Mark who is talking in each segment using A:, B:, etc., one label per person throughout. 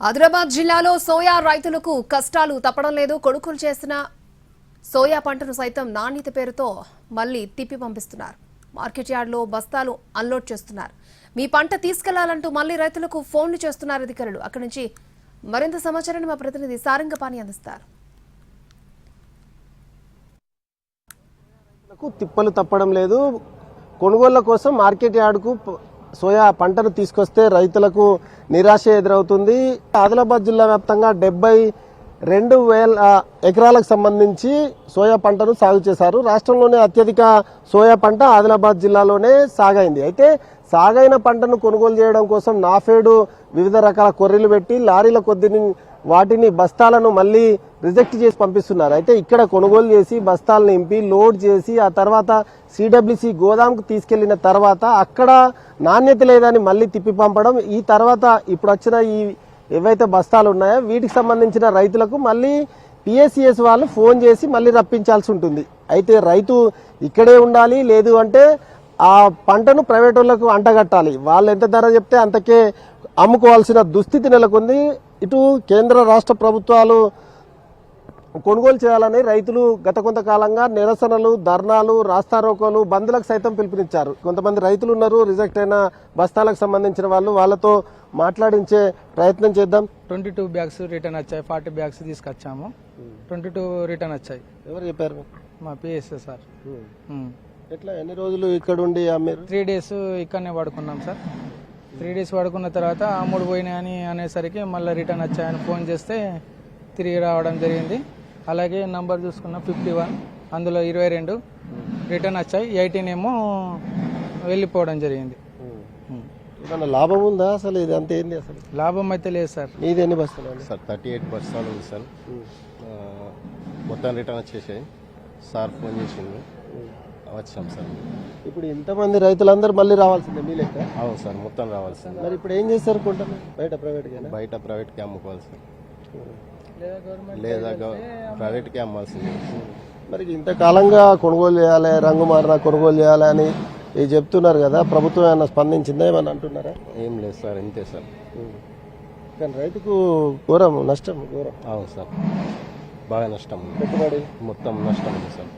A: ఆదిలాబాద్ జిల్లాలో సోయా రైతులకు కష్టాలు తప్పడం లేదు. కొనుగోలు చేసిన సోయా పంటను సైతం నాణ్యత పేరుతో మళ్లీ తిప్పి పంపిస్తున్నారు. మార్కెట్ యార్డ్లో బస్తాలు అన్లోడ్ చేస్తున్నారు. మీ పంట తీసుకెళ్లాలంటూ మళ్లీ రైతులకు ఫోన్లు చేస్తున్నారు అధికారులు. అక్కడి నుంచి మరింత సమాచారాన్ని మా ప్రతినిధి సారంగపాణి అందిస్తారు.
B: తిప్పలు తప్పడం లేదు. కొనుగోళ్ల కోసం మార్కెట్ యార్డుకు సోయా పంటను తీసుకొస్తే రైతులకు నిరాశ ఎదురవుతుంది. ఆదిలాబాద్ జిల్లా వ్యాప్తంగా 72,000 ఎకరాలకు సంబంధించి సోయా పంటను సాగు చేశారు. రాష్ట్రంలోనే అత్యధిక సోయా పంట ఆదిలాబాద్ జిల్లాలోనే సాగైంది. అయితే సాగైన పంటను కొనుగోలు చేయడం కోసం నాఫేడు వివిధ రకాల కొర్రీలు పెట్టి లారీల కొద్దిని వాటిని బస్తాలను మళ్ళీ రిజెక్ట్ చేసి పంపిస్తున్నారు. అయితే ఇక్కడ కొనుగోలు చేసి బస్తాలను నింపి లోడ్ చేసి ఆ తర్వాత సిడబ్ల్యూసి గోదాంకు తీసుకెళ్లిన తర్వాత అక్కడ నాణ్యత లేదని మళ్ళీ తిప్పి పంపడం. ఈ తర్వాత ఇప్పుడు వచ్చిన ఈ ఏవైతే బస్తాలు ఉన్నాయో వీటికి సంబంధించిన రైతులకు మళ్ళీ పిఎస్సిఎస్ వాళ్ళు ఫోన్ చేసి మళ్ళీ రప్పించాల్సి ఉంటుంది. అయితే రైతు ఇక్కడే ఉండాలి, లేదు అంటే ఆ పంటను ప్రైవేట్ వాళ్ళకు అంటగట్టాలి. వాళ్ళు ఎంత ధర చెప్తే అంతకే అమ్ముకోవాల్సిన దుస్థితి నెలకొంది. ఇటు కేంద్ర రాష్ట్ర ప్రభుత్వాలు కొనుగోలు చేయాలని రైతులు గత కొంతకాలంగా నిరసనలు, ధర్నాలు, రాస్తారోకోలు, బంద్లకు సైతం పిలుపునిచ్చారు. కొంతమంది రైతులు ఉన్నారు, రిజెక్ట్ అయిన బస్తాలకు సంబంధించిన వాళ్ళతో మాట్లాడించే ప్రయత్నం చేద్దాం.
C: 22 బ్యాగ్స్ రిటర్న్ వచ్చాయి, 40 బ్యాగ్స్ తీసుకొచ్చాము. 22 రిటర్న్ వచ్చాయి.
B: ఎవరు చెప్పారు?
C: మా పిఎస్ఏ సార్.
B: ఎట్లా ఎన్ని రోజులు ఇక్కడ ఉండి మీరు?
C: 3 డేస్ ఇక్కడనే పడుకున్నాం సార్. 3 డేస్ పడుకున్న తర్వాత అమ్ముడు పోయినాయని అనేసరికి మళ్ళీ రిటర్న్ వచ్చాయని ఫోన్ చేస్తే తిరిగి రావడం జరిగింది. అలాగే నంబర్ చూసుకున్న 51, అందులో 22 రిటర్న్ వచ్చాయి, 18 ఏమో వెళ్ళిపోవడం జరిగింది.
B: లాభం ఉందా అసలు? ఇది అంతే ఏంది అసలు?
C: లాభం అయితే లేదు సార్.
B: ఇది ఎన్ని బస్తాలు
D: సార్? 38 బస్తాలు ఉంది సార్. మొత్తం రిటర్న్ వచ్చేసాయి. సార్ ఫోన్ చేసిండు, వచ్చాం సార్.
B: ఇప్పుడు ఇంతమంది రైతులందరూ మళ్ళీ రావాల్సిందే మీ లెక్క?
D: అవును సార్, మొత్తం రావాల్సిందే.
B: మరి ఇప్పుడు ఏం చేస్తారు? కొంటారు బయట
D: ప్రైవేట్కి అమ్ముకోవాలి సార్, లేదా ప్రైవేట్కి అమ్మాల్సిందే.
B: మరి ఇంతకాలంగా కొనుగోలు చేయాలి, రంగు మారిన కొనుగోలు చేయాలి అని ఇది చెప్తున్నారు కదా, ప్రభుత్వం ఏమైనా స్పందించిందా? ఏమన్నా అంటున్నారా?
D: ఏం లేదు సార్, ఇంతే సార్.
B: కానీ రైతుకు ఘోరం నష్టం. ఘోరం.
D: అవును సార్, బాగా నష్టం.
B: పెట్టుబడి
D: మొత్తం నష్టం ఉంది సార్.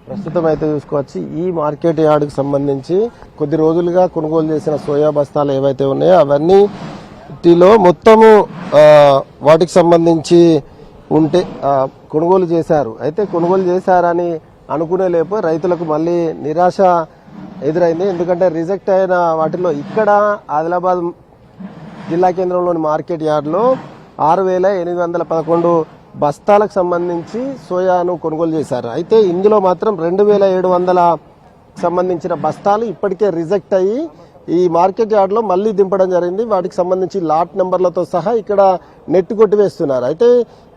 B: ప్రస్తుతం అయితే చూసుకోవచ్చు, ఈ మార్కెట్ యార్డుకు సంబంధించి కొద్ది రోజులుగా కొనుగోలు చేసిన సోయా బస్తాలు ఏవైతే ఉన్నాయో అవన్నీలో మొత్తము వాటికి సంబంధించి ఉంటే కొనుగోలు చేశారు. అయితే కొనుగోలు చేశారని అనుకునే లేపు రైతులకు మళ్ళీ నిరాశ ఎదురైంది. ఎందుకంటే రిజెక్ట్ అయిన వాటిలో ఇక్కడ ఆదిలాబాద్ జిల్లా కేంద్రంలోని మార్కెట్ యార్డ్లో 6,811 బస్తాలకు సంబంధించి సోయాను కొనుగోలు చేశారు. అయితే ఇందులో మాత్రం 2,700 సంబంధించిన బస్తాలు ఇప్పటికే రిజెక్ట్ అయ్యి ఈ మార్కెట్ యార్డ్లో మళ్ళీ దింపడం జరిగింది. వాటికి సంబంధించి లాట్ నెంబర్లతో సహా ఇక్కడ నెట్ కొట్టివేస్తున్నారు. అయితే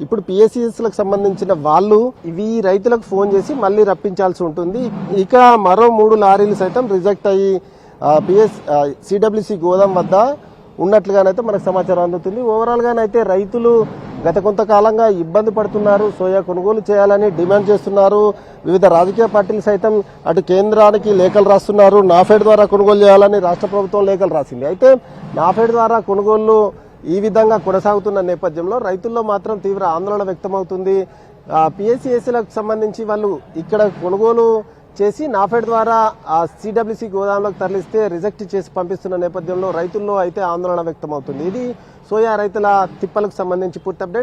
B: ఇప్పుడు పిఎస్సిఎస్లకు సంబంధించిన వాళ్ళు ఇవి రైతులకు ఫోన్ చేసి మళ్ళీ రప్పించాల్సి ఉంటుంది. ఇక మరో 3 లారీలు సైతం రిజెక్ట్ అయ్యి సిడబ్ల్యూసి గోదాం వద్ద ఉన్నట్లుగానైతే మనకు సమాచారం అందుతుంది. ఓవరాల్ గానైతే రైతులు గత కొంతకాలంగా ఇబ్బంది పడుతున్నారు. సోయా కొనుగోలు చేయాలని డిమాండ్ చేస్తున్నారు. వివిధ రాజకీయ పార్టీలు సైతం అటు కేంద్రానికి లేఖలు రాస్తున్నారు. నాఫెడ్ ద్వారా కొనుగోలు చేయాలని రాష్ట్ర ప్రభుత్వం లేఖలు రాసింది. అయితే నాఫెడ్ ద్వారా కొనుగోళ్లు ఈ విధంగా కొనసాగుతున్న నేపథ్యంలో రైతుల్లో మాత్రం తీవ్ర ఆందోళన వ్యక్తమవుతుంది. పిఎస్సిఎస్లకు సంబంధించి వాళ్ళు ఇక్కడ కొనుగోలు చేసి నాఫెడ్ ద్వారా సిడబ్ల్యూసి గోదాంలోకి తరలిస్తే రిజెక్ట్ చేసి పంపిస్తున్న నేపథ్యంలో రైతుల్లో అయితే ఆందోళన వ్యక్తమవుతుంది. ఇది సోయా రైతుల తిప్పలకు సంబంధించి పూర్తి అప్డేట్.